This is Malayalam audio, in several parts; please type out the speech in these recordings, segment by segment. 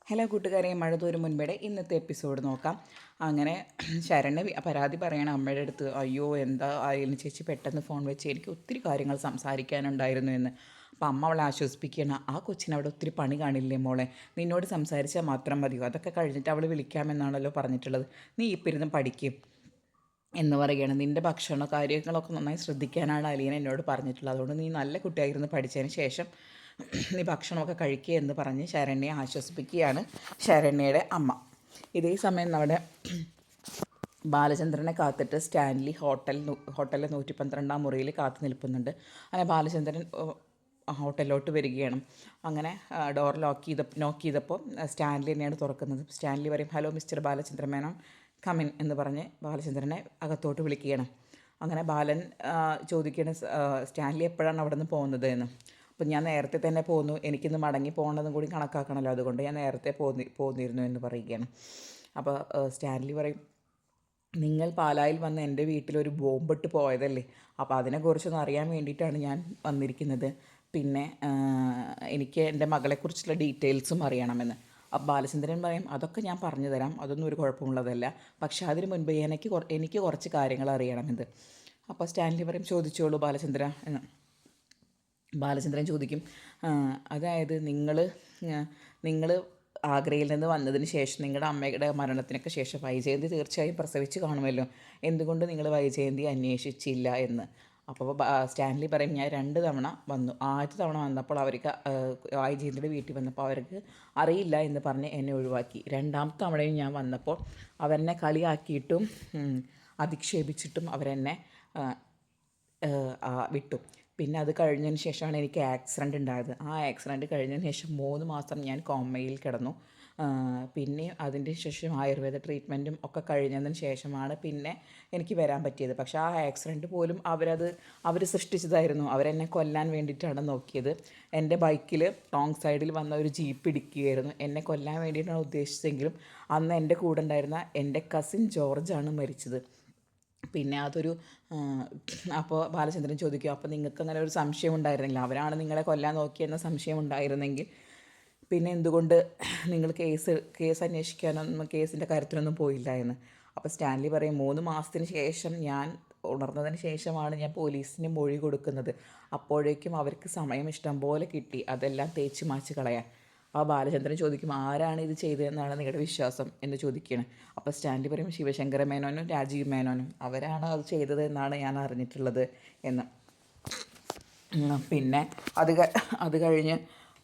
ഹലോ കൂട്ടുകാരെ, മഴ തോരും മുൻപേ ഇന്നത്തെ എപ്പിസോഡ് നോക്കാം. അങ്ങനെ ശരണ്യ പരാതി പറയണം അമ്മയുടെ അടുത്ത്. അയ്യോ എന്താ ആയാലും ചേച്ചി പെട്ടെന്ന് ഫോൺ വെച്ച് എനിക്ക് ഒത്തിരി കാര്യങ്ങൾ സംസാരിക്കാനുണ്ടായിരുന്നു എന്ന്. അപ്പോൾ അമ്മ അവളെ ആശ്വസിപ്പിക്കണം. ആ കൊച്ചിന് അവിടെ ഒത്തിരി പണി കാണില്ലേ മോളെ, നിന്നോട് സംസാരിച്ചാൽ മാത്രം മതിയോ, അതൊക്കെ കഴിഞ്ഞിട്ട് അവൾ വിളിക്കാമെന്നാണല്ലോ പറഞ്ഞിട്ടുള്ളത്, നീ ഇപ്പം ഇരുന്ന് പഠിക്കും എന്ന് പറയുകയാണ്. നിൻ്റെ ഭക്ഷണ കാര്യങ്ങളൊക്കെ നന്നായി ശ്രദ്ധിക്കാനാണ് അലീന എന്നോട് പറഞ്ഞിട്ടുള്ളത്, അതുകൊണ്ട് നീ നല്ല കുട്ടിയായിരുന്നു, പഠിച്ചതിന് ശേഷം നീ ഭക്ഷണമൊക്കെ കഴിക്കുക എന്ന് പറഞ്ഞ് ശരണ്യയെ ആശ്വസിപ്പിക്കുകയാണ് ശരണ്യയുടെ അമ്മ. ഇതേ സമയം നമ്മുടെ ബാലചന്ദ്രനെ കാത്തിട്ട് സ്റ്റാൻലി ഹോട്ടലിലെ 112-ാം മുറിയിൽ കാത്തു നിൽക്കുന്നുണ്ട്. അങ്ങനെ ബാലചന്ദ്രൻ ഹോട്ടലിലോട്ട് വരികയാണ്. അങ്ങനെ ഡോർ നോക്ക് ചെയ്തപ്പോൾ സ്റ്റാൻലി തന്നെയാണ് തുറക്കുന്നത്. സ്റ്റാൻലി പറയും, hello mister Balachandran Menon, come in എന്ന് പറഞ്ഞ് ബാലചന്ദ്രനെ അകത്തോട്ട് വിളിക്കുകയാണ്. അങ്ങനെ ബാലൻ ചോദിക്കുകയാണ്, സ്റ്റാൻലി എപ്പോഴാണ് അവിടെ നിന്ന് പോകുന്നത് എന്ന്. അപ്പം ഞാൻ നേരത്തെ തന്നെ പോന്നു, എനിക്കിന്ന് മടങ്ങി പോകേണ്ടതും കൂടി കണക്കാക്കണമല്ലോ, അതുകൊണ്ട് ഞാൻ നേരത്തെ പോന്നിരുന്നു എന്ന് പറയുകയാണ്. അപ്പോൾ സ്റ്റാൻലി പറയും, നിങ്ങൾ പാലായിൽ വന്ന് എൻ്റെ വീട്ടിലൊരു ബോംബിട്ട് പോയതല്ലേ, അപ്പോൾ അതിനെക്കുറിച്ചൊന്ന് അറിയാൻ വേണ്ടിയിട്ടാണ് ഞാൻ വന്നിരിക്കുന്നത്. പിന്നെ എനിക്ക് എൻ്റെ മകളെക്കുറിച്ചുള്ള ഡീറ്റെയിൽസും അറിയണമെന്ന്. അപ്പോൾ ബാലചന്ദ്രൻ പറയും, അതൊക്കെ ഞാൻ പറഞ്ഞു തരാം, അതൊന്നും ഒരു കുഴപ്പമുള്ളതല്ല, പക്ഷേ അതിന് മുൻപ് എനിക്ക് കുറച്ച് കാര്യങ്ങൾ അറിയണമെന്ന്. അപ്പോൾ സ്റ്റാൻലി പറയും, ചോദിച്ചോളൂ ബാലചന്ദ്ര എന്ന്. ബാലചന്ദ്രൻ ചോദിക്കും, അതായത് നിങ്ങൾ ആഗ്രയിൽ നിന്ന് വന്നതിന് ശേഷം നിങ്ങളുടെ അമ്മയുടെ മരണത്തിനൊക്കെ ശേഷം വൈജയന്തി തീർച്ചയായും പ്രസവിച്ച് കാണുമല്ലോ, എന്തുകൊണ്ട് നിങ്ങൾ വൈജയന്തി അന്വേഷിച്ചില്ല എന്ന്. അപ്പോൾ സ്റ്റാൻലി പറയും, ഞാൻ 2 തവണ വന്നു, ആദ്യത്തെ തവണ വന്നപ്പോൾ അവർക്ക് വൈജയന്തിയുടെ വീട്ടിൽ വന്നപ്പോൾ അവർക്ക് അറിയില്ല എന്ന് പറഞ്ഞ് എന്നെ ഒഴിവാക്കി. 2ാമത്തെ തവണയും ഞാൻ വന്നപ്പോൾ അവരെന്നെ കളിയാക്കിയിട്ടും അധിക്ഷേപിച്ചിട്ടും അവരെന്നെ വിട്ടു. പിന്നെ അത് കഴിഞ്ഞതിന് ശേഷമാണ് എനിക്ക് ആക്സിഡൻറ്റ് ഉണ്ടായത്. ആ ആക്സിഡൻറ്റ് കഴിഞ്ഞതിന് ശേഷം 3 മാസം ഞാൻ കോമയിൽ കിടന്നു. പിന്നെ അതിൻ്റെ ശേഷം ആയുർവേദ ട്രീറ്റ്മെൻറ്റും ഒക്കെ കഴിഞ്ഞതിന് ശേഷമാണ് പിന്നെ എനിക്ക് വരാൻ പറ്റിയത്. പക്ഷേ ആ ആക്സിഡൻറ്റ് പോലും അവർ സൃഷ്ടിച്ചതായിരുന്നു. അവരെന്നെ കൊല്ലാൻ വേണ്ടിയിട്ടാണ് നോക്കിയത്. എൻ്റെ ബൈക്കിൽ റോങ് സൈഡിൽ വന്ന ഒരു ജീപ്പ് ഇടിക്കുകയായിരുന്നു. എന്നെ കൊല്ലാൻ വേണ്ടിയിട്ടാണ് ഉദ്ദേശിച്ചെങ്കിലും അന്ന് എൻ്റെ കൂടെ ഉണ്ടായിരുന്ന എൻ്റെ കസിൻ ജോർജാണ് മരിച്ചത്. പിന്നെ അപ്പോൾ ബാലചന്ദ്രൻ ചോദിക്കും, അപ്പോൾ നിങ്ങൾക്ക് അങ്ങനെ ഒരു സംശയം ഉണ്ടായിരുന്നില്ല, അവരാണ് നിങ്ങളെ കൊല്ലാൻ നോക്കിയെന്ന സംശയം ഉണ്ടായിരുന്നെങ്കിൽ പിന്നെ എന്തുകൊണ്ട് നിങ്ങൾ കേസ് അന്വേഷിക്കാനൊന്നും കേസിൻ്റെ കാര്യത്തിലൊന്നും പോയില്ല എന്ന്. അപ്പോൾ സ്റ്റാൻലി പറയും, 3 മാസത്തിന് ശേഷം ഞാൻ ഉണർന്നതിന് ശേഷമാണ് ഞാൻ പോലീസിന് മൊഴി കൊടുക്കുന്നത്, അപ്പോഴേക്കും അവർക്ക് സമയം ഇഷ്ടം പോലെ കിട്ടി അതെല്ലാം തേച്ച് മാച്ച് കളയാൻ. ആ ബാലചന്ദ്രൻ ചോദിക്കും, ആരാണ് ഇത് ചെയ്തതെന്നാണ് നിങ്ങളുടെ വിശ്വാസം എന്ന് ചോദിക്കുകയാണ്. അപ്പോൾ സ്റ്റാൻലി പറയും, ശിവശങ്കര മേനോനും രാജീവ് മേനോനും, അവരാണ് അത് ചെയ്തത് എന്നാണ് ഞാൻ അറിഞ്ഞിട്ടുള്ളത് എന്ന്. പിന്നെ അത് കഴിഞ്ഞ്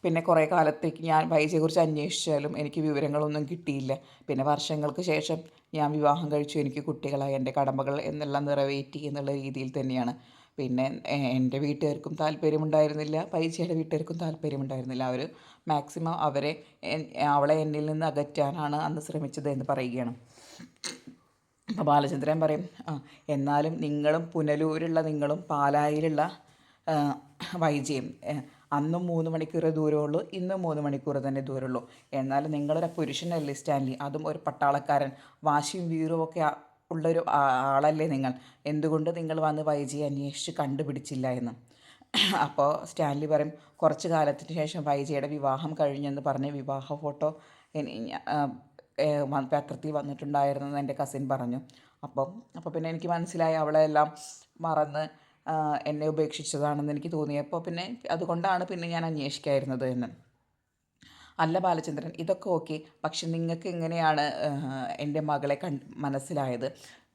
പിന്നെ കുറേ കാലത്തേക്ക് ഞാൻ വൈജയെക്കുറിച്ച് അന്വേഷിച്ചാലും എനിക്ക് വിവരങ്ങളൊന്നും കിട്ടിയില്ല. പിന്നെ വർഷങ്ങൾക്ക് ശേഷം ഞാൻ വിവാഹം കഴിച്ചു, എനിക്ക് കുട്ടികളായി, എൻ്റെ കടമകൾ എന്നെല്ലാം നിറവേറ്റി എന്നുള്ള രീതിയിൽ തന്നെയാണ്. പിന്നെ എൻ്റെ വീട്ടുകാർക്കും താല്പര്യമുണ്ടായിരുന്നില്ല, വൈജയുടെ വീട്ടുകാർക്കും താല്പര്യമുണ്ടായിരുന്നില്ല. അവർ മാക്സിമം അവളെ എന്നിൽ നിന്ന് അകറ്റാനാണ് അന്ന് ശ്രമിച്ചത് എന്ന് പറയുകയാണ്. അപ്പോൾ ബാലചന്ദ്രൻ പറയും, എന്നാലും നിങ്ങളും പുനലൂരുള്ള നിങ്ങളും പാലായിലുള്ള വൈജയും അന്നും 3 മണിക്കൂർ ദൂരമുള്ളൂ, ഇന്നും 3 മണിക്കൂർ തന്നെ ദൂരമുള്ളൂ. എന്നാലും നിങ്ങളൊരു പുരുഷനല്ലേ സ്റ്റാൻലി, അതും ഒരു പട്ടാളക്കാരൻ, വാശിയും വീറും ഒക്കെ ഉള്ളൊരു ആളല്ലേ നിങ്ങൾ, എന്തുകൊണ്ട് നിങ്ങൾ വന്ന് വൈജയെ അന്വേഷിച്ച് കണ്ടുപിടിച്ചില്ല എന്ന്. അപ്പോൾ സ്റ്റാൻലി പറയും, കുറച്ച് കാലത്തിന് ശേഷം വൈജയുടെ വിവാഹം കഴിഞ്ഞെന്ന് പറഞ്ഞ് വിവാഹ ഫോട്ടോ പത്രത്തിൽ വന്നിട്ടുണ്ടായിരുന്നെന്ന് എൻ്റെ കസിൻ പറഞ്ഞു. അപ്പോൾ പിന്നെ എനിക്ക് മനസ്സിലായി അവളെല്ലാം മറന്ന് എന്നെ ഉപേക്ഷിച്ചതാണെന്ന് എനിക്ക് തോന്നിയപ്പോൾ പിന്നെ അതുകൊണ്ടാണ് പിന്നെ ഞാൻ അന്വേഷിക്കായിരുന്നത് എന്ന്. അല്ല ബാലചന്ദ്രൻ, ഇതൊക്കെ ഓക്കെ, പക്ഷെ നിങ്ങൾക്ക് എങ്ങനെയാണ് എൻ്റെ മകളെ മനസ്സിലായത്?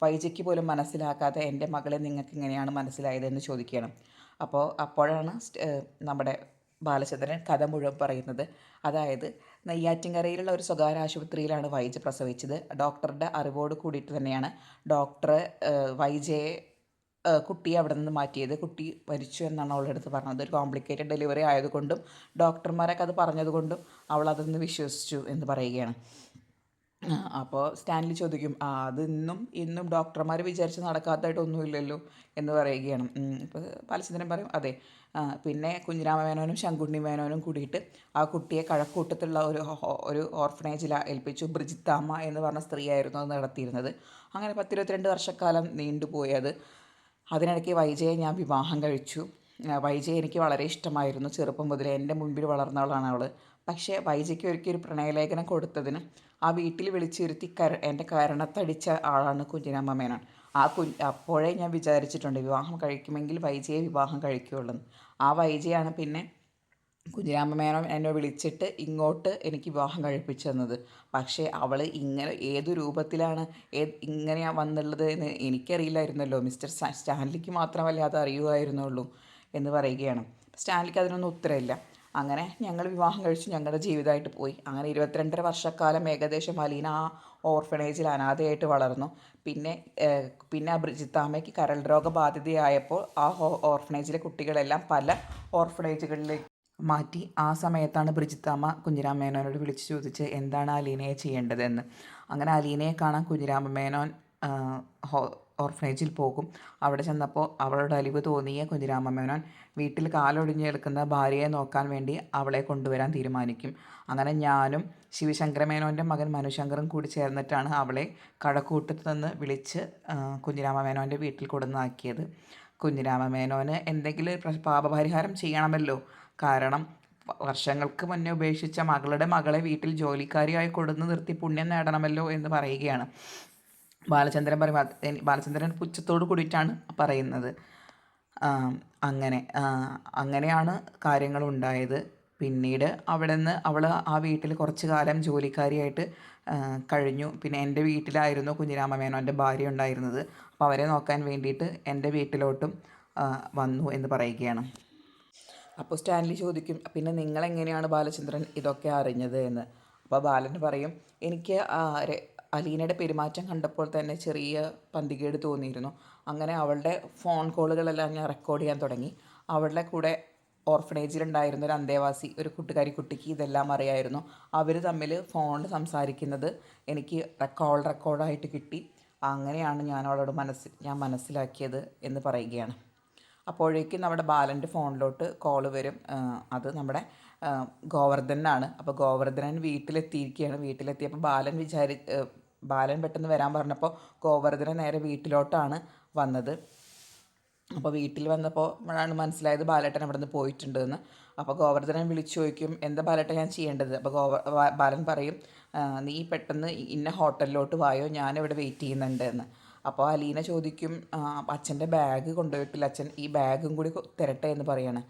വൈജയ്ക്ക് പോലും മനസ്സിലാക്കാതെ എൻ്റെ മകളെ നിങ്ങൾക്ക് എങ്ങനെയാണ് മനസ്സിലായതെന്ന് ചോദിക്കണം. അപ്പോഴാണ് നമ്മുടെ ബാലചന്ദ്രൻ കഥ മുഴുവൻ പറയുന്നത്. അതായത് നെയ്യാറ്റിൻകരയിലുള്ള ഒരു സ്വകാര്യ ആശുപത്രിയിലാണ് വൈജ പ്രസവിച്ചത്. ഡോക്ടറുടെ അറിവോട് കൂടിയിട്ട് തന്നെയാണ് ഡോക്ടർ വൈജയെ കുട്ടിയെ അവിടെ നിന്ന് മാറ്റിയത്. കുട്ടി മരിച്ചു എന്നാണ് അവളുടെ അടുത്ത് പറഞ്ഞത്. ഒരു കോംപ്ലിക്കേറ്റഡ് ഡെലിവറി ആയതുകൊണ്ടും ഡോക്ടർമാരൊക്കെ അത് പറഞ്ഞതുകൊണ്ടും അവൾ അതൊന്ന് വിശ്വസിച്ചു എന്ന് പറയുകയാണ്. അപ്പോൾ സ്റ്റാൻലി ചോദിക്കും, അത് ഇന്നും ഡോക്ടർമാർ വിചാരിച്ച് നടക്കാത്തതായിട്ടൊന്നുമില്ലല്ലോ എന്ന് പറയുകയാണ്. ഇപ്പോൾ ബാലചന്ദ്രൻ പറയും, അതെ. പിന്നെ കുഞ്ഞിരാമ മേനോനും ശങ്കുണ്ണി മേനോനും കൂടിയിട്ട് ആ കുട്ടിയെ കഴക്കൂട്ടത്തുള്ള ഒരു ഓർഫനേജിൽ ഏൽപ്പിച്ചു. ബ്രിജിത്താമ്മ എന്ന് പറഞ്ഞ സ്ത്രീയായിരുന്നു അത് നടത്തിയിരുന്നത്. അങ്ങനെ 10-22 വർഷക്കാലം നീണ്ടുപോയി അത്. അതിനിടയ്ക്ക് വൈജയെ ഞാൻ വിവാഹം കഴിച്ചു. വൈജയെ എനിക്ക് വളരെ ഇഷ്ടമായിരുന്നു. ചെറുപ്പം മുതലേ എൻ്റെ മുൻപിൽ വളർന്നവളാണ് അവൾ. പക്ഷേ വൈജയ്ക്ക് ഒരു പ്രണയലേഖനം കൊടുത്തതിന് ആ വീട്ടിൽ വിളിച്ചിരുത്തി എൻ്റെ കരണത്തടിച്ച ആളാണ് കുഞ്ഞിരാമ മേനോൻ. അപ്പോഴേ ഞാൻ വിചാരിച്ചിട്ടുണ്ട് വിവാഹം കഴിക്കുമെങ്കിൽ വൈജയെ വിവാഹം കഴിക്കുകയുള്ളൂ. ആ വൈജയാണ് പിന്നെ കുഞ്ഞിരാമ മേനോൻ എന്നെ വിളിച്ചിട്ട് ഇങ്ങോട്ട് എനിക്ക് വിവാഹം കഴിപ്പിച്ചു തന്നത്. പക്ഷേ അവൾ ഇങ്ങനെ ഏതു രൂപത്തിലാണ് ഇങ്ങനെയാണ് വന്നുള്ളത് എന്ന് എനിക്കറിയില്ലായിരുന്നല്ലോ. മിസ്റ്റർ സ്റ്റാൻലിക്ക് മാത്രമല്ല അത് അറിയുമായിരുന്നുള്ളൂ എന്ന് പറയുകയാണ്. സ്റ്റാൻലിക്ക് അതിനൊന്നും ഉത്തരമില്ല. അങ്ങനെ ഞങ്ങൾ വിവാഹം കഴിച്ച് ഞങ്ങളുടെ ജീവിതമായിട്ട് പോയി. അങ്ങനെ 22.5 വർഷക്കാലം ഏകദേശം അലീന ആ ഓർഫനേജിൽ അനാഥയായിട്ട് വളർന്നു. പിന്നെ ആ ബ്രിജിത്താമ്മയ്ക്ക് കരൾ രോഗബാധിതയായപ്പോൾ ആ ഓർഫനേജിലെ കുട്ടികളെല്ലാം പല ഓർഫനേജുകളിലേക്ക് മാറ്റി. ആ സമയത്താണ് ബ്രിജിത്താമ്മ കുഞ്ഞിരാമ മേനോനോട് വിളിച്ച് ചോദിച്ച് എന്താണ് അലീനയെ ചെയ്യേണ്ടതെന്ന്. അങ്ങനെ അലീനയെ കാണാൻ കുഞ്ഞിരാമ മേനോൻ ഓർഫനേജിൽ പോകും. അവിടെ ചെന്നപ്പോൾ അവളോട് അലിവ് തോന്നിയ കുഞ്ഞിരാമ മേനോൻ വീട്ടിൽ കാലൊടിഞ്ഞ് കിടക്കുന്ന ഭാര്യയെ നോക്കാൻ വേണ്ടി അവളെ കൊണ്ടുവരാൻ തീരുമാനിക്കും. അങ്ങനെ ഞാനും ശിവശങ്കര മേനോൻ്റെ മകൻ മനുശങ്കറും കൂടി ചേർന്നിട്ടാണ് അവളെ കഴക്കൂട്ടത്ത് നിന്ന് വിളിച്ച് കുഞ്ഞിരാമ മേനോൻ്റെ വീട്ടിൽ കൊടുന്നാക്കിയത്. കുഞ്ഞിരാമ മേനോന് എന്തെങ്കിലും പാപപരിഹാരം ചെയ്യണമല്ലോ. കാരണം വർഷങ്ങൾക്ക് മുന്നേ ഉപേക്ഷിച്ച മകളുടെ മകളെ വീട്ടിൽ ജോലിക്കാരിയായി കൊടുന്ന് നിർത്തി പുണ്യം നേടണമല്ലോ എന്ന് പറയുകയാണ്. ബാലചന്ദ്രൻ പറയും, ബാലചന്ദ്രൻ പുച്ഛത്തോട് കൂടിയിട്ടാണ് പറയുന്നത്. അങ്ങനെയാണ് കാര്യങ്ങളുണ്ടായത്. പിന്നീട് അവിടെ നിന്ന് അവൾ ആ വീട്ടിൽ കുറച്ച് കാലം ജോലിക്കാരിയായിട്ട് കഴിഞ്ഞു. പിന്നെ എൻ്റെ വീട്ടിലായിരുന്നു കുഞ്ഞിരാമ മേനോൻ്റെ ഭാര്യ ഉണ്ടായിരുന്നത്. അപ്പോൾ അവരെ നോക്കാൻ വേണ്ടിയിട്ട് എൻ്റെ വീട്ടിലോട്ടും വന്നു എന്ന് പറയുകയാണ്. അപ്പോൾ സ്റ്റാൻലി ചോദിക്കും, പിന്നെ നിങ്ങളെങ്ങനെയാണ് ബാലചന്ദ്രൻ ഇതൊക്കെ അറിഞ്ഞത് എന്ന്. അപ്പോൾ ബാലൻ പറയും, എനിക്ക് അലീനയുടെ പെരുമാറ്റം കണ്ടപ്പോൾ തന്നെ ചെറിയ പന്തികേട് തോന്നിയിരുന്നു. അങ്ങനെ അവളുടെ ഫോൺ കോളുകളെല്ലാം ഞാൻ റെക്കോർഡ് ചെയ്യാൻ തുടങ്ങി. അവളുടെ കൂടെ ഓർഫനേജിലുണ്ടായിരുന്ന ഒരു അന്തേവാസി ഒരു കുട്ടിക്ക് ഇതെല്ലാം അറിയായിരുന്നു. അവർ തമ്മിൽ ഫോണിൽ സംസാരിക്കുന്നത് എനിക്ക് റെക്കോർഡായിട്ട് കിട്ടി. അങ്ങനെയാണ് ഞാൻ അവളോട് മനസ്സിലാക്കിയത് എന്ന് പറയുകയാണ്. അപ്പോഴേക്കും നമ്മുടെ ബാലൻ്റെ ഫോണിലോട്ട് കോള് വരും. അത് നമ്മുടെ ഗോവർദ്ധനാണ്. അപ്പോൾ ഗോവർദ്ധനൻ വീട്ടിലെത്തിയിരിക്കുകയാണ്. വീട്ടിലെത്തിയപ്പോൾ ബാലൻ പെട്ടെന്ന് വരാൻ പറഞ്ഞപ്പോൾ ഗോവർദ്ധനൻ നേരെ വീട്ടിലോട്ടാണ് വന്നത്. അപ്പോൾ വീട്ടിൽ വന്നപ്പോൾ ആണ് മനസ്സിലായത് ബാലേട്ടൻ അവിടെ നിന്ന് പോയിട്ടുണ്ടെന്ന്. അപ്പോൾ ഗോവർദ്ധനൻ വിളിച്ചു ചോദിക്കും, എന്താ ബാലേട്ടൻ ഞാൻ ചെയ്യേണ്ടത്? അപ്പോൾ ബാലൻ പറയും, നീ പെട്ടെന്ന് ഇന്ന ഹോട്ടലിലോട്ട് വായോ, ഞാനിവിടെ വെയിറ്റ് ചെയ്യുന്നുണ്ട് എന്ന്. അപ്പോൾ അലീന ചോദിക്കും, അച്ഛൻ്റെ ബാഗ് കൊണ്ടുപോയിട്ടില്ല, അച്ഛൻ ഈ ബാഗും കൂടി തരട്ടെ എന്ന് പറയാണ്.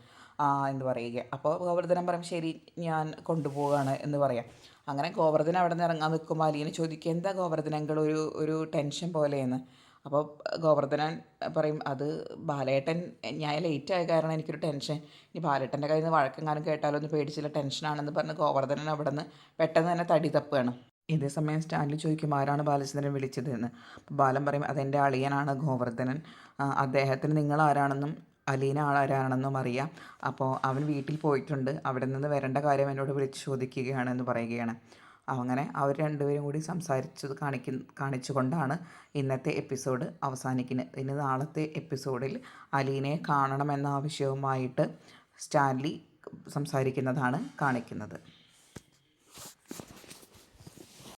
എന്ന് പറയുക. അപ്പോൾ ഗോവർദ്ധനൻ പറയും, ശരി ഞാൻ കൊണ്ടുപോവുകയാണ് എന്ന് പറയാം. അങ്ങനെ ഗോവർദ്ധനൻ അവിടെ നിന്ന് ഇറങ്ങാൻ നിൽക്കുമ്പോൾ അലീന ചോദിക്കുക, എന്താ ഗോവർദ്ധനങ്ങൾ ഒരു ടെൻഷൻ പോലെയെന്ന്. അപ്പോൾ ഗോവർദ്ധനൻ പറയും, അത് ബാലേട്ടൻ ഞാൻ ലേറ്റായ കാരണം എനിക്കൊരു ടെൻഷൻ, ഇനി ബാലേട്ടൻ്റെ കയ്യിൽ നിന്ന് വഴക്കെങ്ങാനും കേട്ടാലോ എന്ന് പേടിച്ചില്ല, ടെൻഷനാണെന്ന് പറഞ്ഞ് ഗോവർദ്ധനൻ അവിടെ നിന്ന് പെട്ടെന്ന് തന്നെ തടി തപ്പുകയാണ്. ഇതേ സമയം സ്റ്റാൻലി ചോദിക്കും, ആരാണ് ബാലചന്ദ്രൻ വിളിച്ചത് എന്ന്. അപ്പോൾ ബാലൻ പറയും, അതെൻ്റെ അളിയനാണ് ഗോവർദ്ധനൻ, അദ്ദേഹത്തിന് നിങ്ങൾ ആരാണെന്നും അലീന ആരാണെന്നും അറിയാം. അപ്പോൾ അവൻ വീട്ടിൽ പോയിട്ടുണ്ട്, അവിടെ നിന്ന് വരേണ്ട കാര്യം എന്നോട് വിളിച്ച് ചോദിക്കുകയാണെന്ന് പറയുകയാണ്. അങ്ങനെ അവർ രണ്ടുപേരും കൂടി സംസാരിച്ചത് കാണിച്ചുകൊണ്ടാണ് ഇന്നത്തെ എപ്പിസോഡ് അവസാനിക്കുന്നത്. ഇനി നാളത്തെ എപ്പിസോഡിൽ അലീനയെ കാണണമെന്ന ആവശ്യവുമായിട്ട് സ്റ്റാൻലി സംസാരിക്കുന്നതാണ് കാണിക്കുന്നത്.